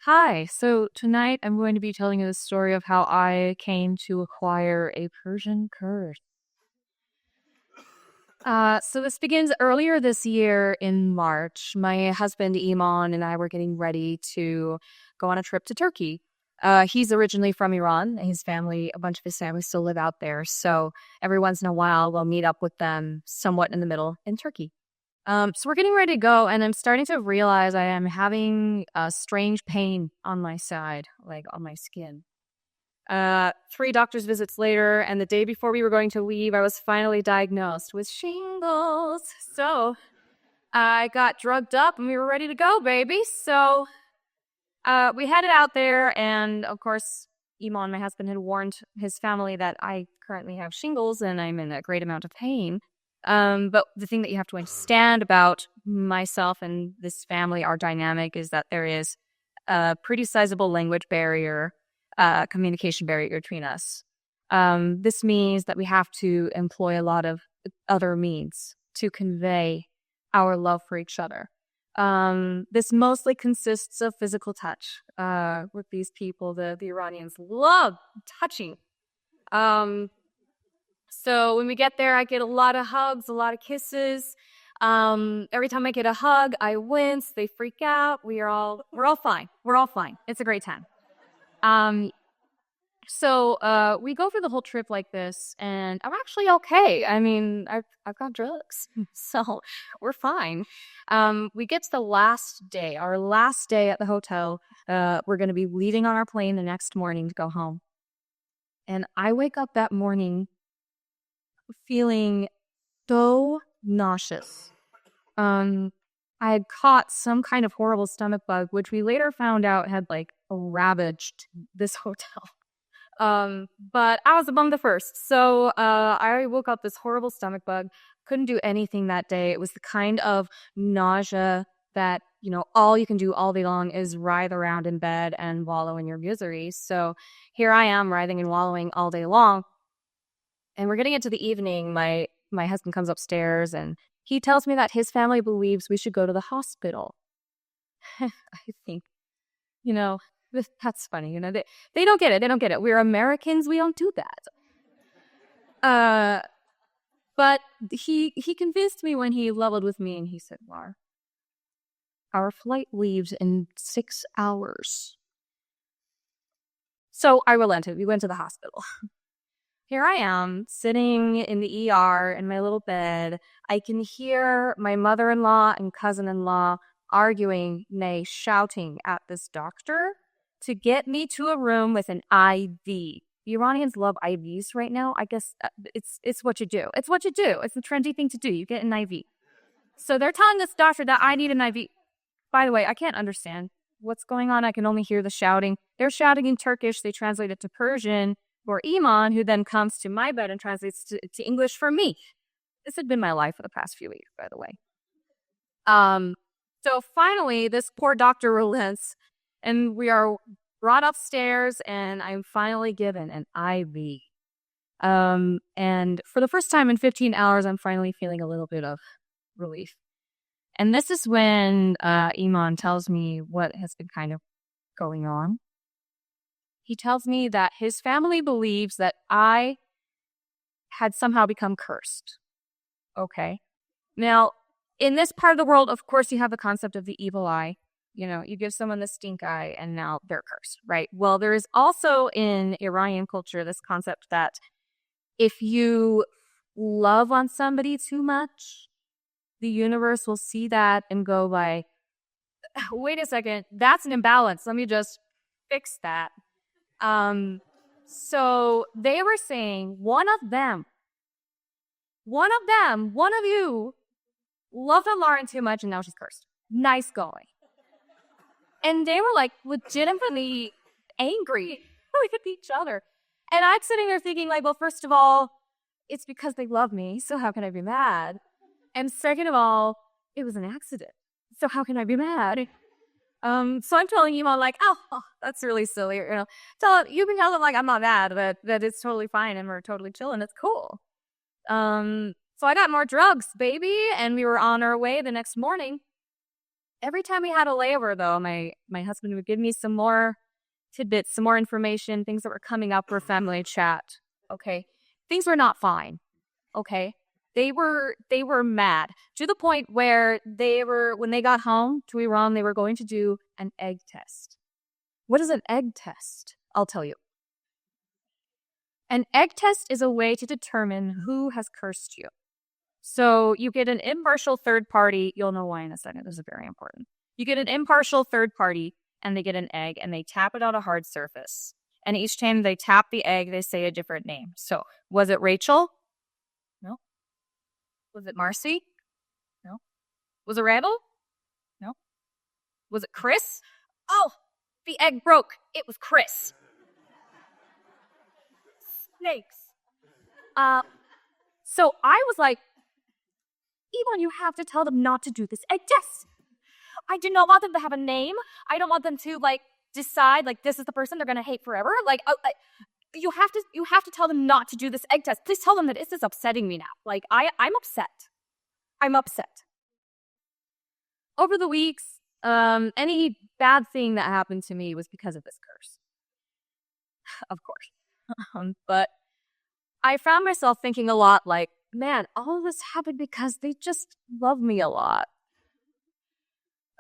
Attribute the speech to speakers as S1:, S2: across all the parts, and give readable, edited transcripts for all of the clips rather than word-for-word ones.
S1: Hi, so tonight I'm going to be telling you the story of how I came to acquire a Persian curse. So this begins earlier this year in March. My husband Iman and I were getting ready to go on a trip to Turkey. He's originally from Iran, and a bunch of his family still live out there. So every once in a while, we'll meet up with them somewhat in the middle in Turkey. So we're getting ready to go, and I'm starting to realize I am having a strange pain on my side, like on my skin. Three doctor's visits later, and the day before we were going to leave, I was finally diagnosed with shingles. So I got drugged up, and we were ready to go, baby. So we headed out there, and of course, Iman, my husband, had warned his family that I currently have shingles and I'm in a great amount of pain. But the thing that you have to understand about myself and this family, our dynamic, is that there is a pretty sizable language barrier, communication barrier between us. This means that we have to employ a lot of other means to convey our love for each other. This mostly consists of physical touch. With these people, the Iranians love touching. So when we get there, I get a lot of hugs, a lot of kisses. Every time I get a hug, I wince. They freak out. We're all fine. We're all fine. It's a great time. Um, so we go through the whole trip like this, and I'm actually okay. I mean, I've got drugs, so we're fine. We get to the last day, our last day at the hotel. We're going to be leaving on our plane the next morning to go home. And I wake up that morning feeling so nauseous. I had caught some kind of horrible stomach bug, which we later found out had ravaged this hotel. But I was among the first. So I woke up this horrible stomach bug, couldn't do anything that day. It was the kind of nausea that, all you can do all day long is writhe around in bed and wallow in your misery. So here I am writhing and wallowing all day long. And we're getting into the evening. My husband comes upstairs and he tells me that his family believes we should go to the hospital. I think, that's funny. They don't get it. They don't get it. We're Americans. We don't do that. But he convinced me when he leveled with me and he said, Mar, our flight leaves in 6 hours. So I relented. We went to the hospital. Here I am, sitting in the ER in my little bed. I can hear my mother-in-law and cousin-in-law arguing, nay, shouting at this doctor to get me to a room with an IV. The Iranians love IVs right now. I guess it's what you do. It's what you do. It's the trendy thing to do. You get an IV. So they're telling this doctor that I need an IV. By the way, I can't understand what's going on. I can only hear the shouting. They're shouting in Turkish. They translate it to Persian for Iman, who then comes to my bed and translates to English for me. This had been my life for the past few weeks, by the way. So finally, this poor doctor relents, and we are brought upstairs, and I'm finally given an IV. And for the first time in 15 hours, I'm finally feeling a little bit of relief. And this is when Iman tells me what has been kind of going on. He tells me that his family believes that I had somehow become cursed. Okay. Now, in this part of the world, of course, you have the concept of the evil eye. You give someone the stink eye and now they're cursed, right? Well, there is also in Iranian culture this concept that if you love on somebody too much, the universe will see that and go like, wait a second, that's an imbalance. Let me just fix that. So they were saying one of you loved on Lauren too much and now she's cursed. Nice going. And they were legitimately angry with each other. And I'm sitting there thinking well, first of all, it's because they love me. So how can I be mad? And second of all, it was an accident. So how can I be mad? So I'm telling you, oh, that's really silly. You can tell them I'm not mad, that it's totally fine and we're totally chilling. It's cool. So I got more drugs, baby, and we were on our way the next morning. Every time we had a layover, though, my husband would give me some more tidbits, some more information, things that were coming up for family chat. Okay. Things were not fine. Okay. They were mad to the point where when they got home to Iran, they were going to do an egg test. What is an egg test? I'll tell you. An egg test is a way to determine who has cursed you. So you get an impartial third party. You'll know why in a second. This is very important. You get an impartial third party and they get an egg and they tap it on a hard surface. And each time they tap the egg, they say a different name. So was it Rachel? No. Was it Marcy? No. Was it Randall? No. Was it Chris? Oh, the egg broke. It was Chris. Snakes. So I was like, Yvonne, you have to tell them not to do this egg test. I do not want them to have a name. I don't want them to decide this is the person they're gonna hate forever. You have to tell them not to do this egg test. Please tell them that this is upsetting me now. I'm upset. I'm upset. Over the weeks, any bad thing that happened to me was because of this curse. Of course. But I found myself thinking a lot man, all of this happened because they just love me a lot.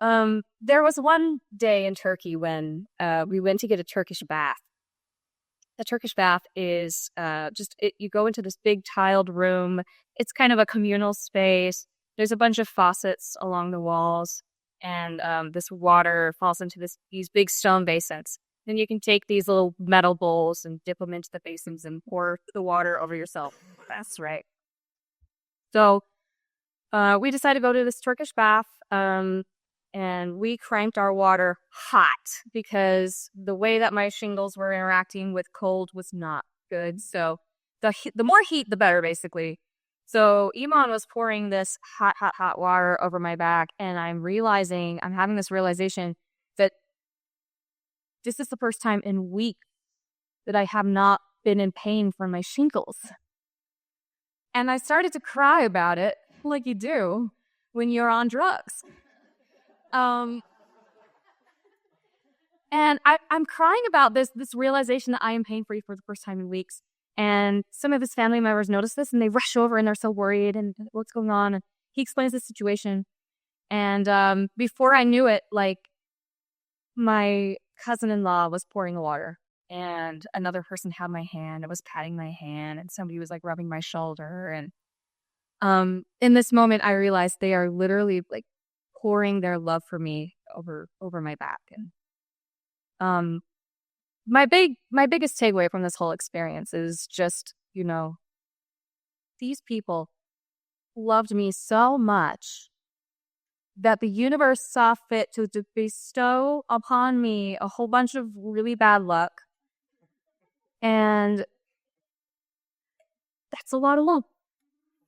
S1: There was one day in Turkey when we went to get a Turkish bath. The Turkish bath is you go into this big tiled room. It's kind of a communal space. There's a bunch of faucets along the walls, and this water falls into these big stone basins. Then you can take these little metal bowls and dip them into the basins and pour the water over yourself. That's right. So we decided to go to this Turkish bath, and we cranked our water hot because the way that my shingles were interacting with cold was not good. So the more heat, the better, basically. So Iman was pouring this hot water over my back, and I'm having this realization that this is the first time in weeks that I have not been in pain from my shingles. And I started to cry about it, like you do when you're on drugs. And I'm crying about this realization that I am pain-free for the first time in weeks. And some of his family members notice this, and they rush over, and they're so worried, and what's going on? And he explains the situation. And before I knew it, my cousin-in-law was pouring the water. And another person had my hand and was patting my hand, and somebody was rubbing my shoulder. And in this moment, I realized they are literally pouring their love for me over my back. And my biggest takeaway from this whole experience is just, these people loved me so much that the universe saw fit to bestow upon me a whole bunch of really bad luck. And that's a lot of love.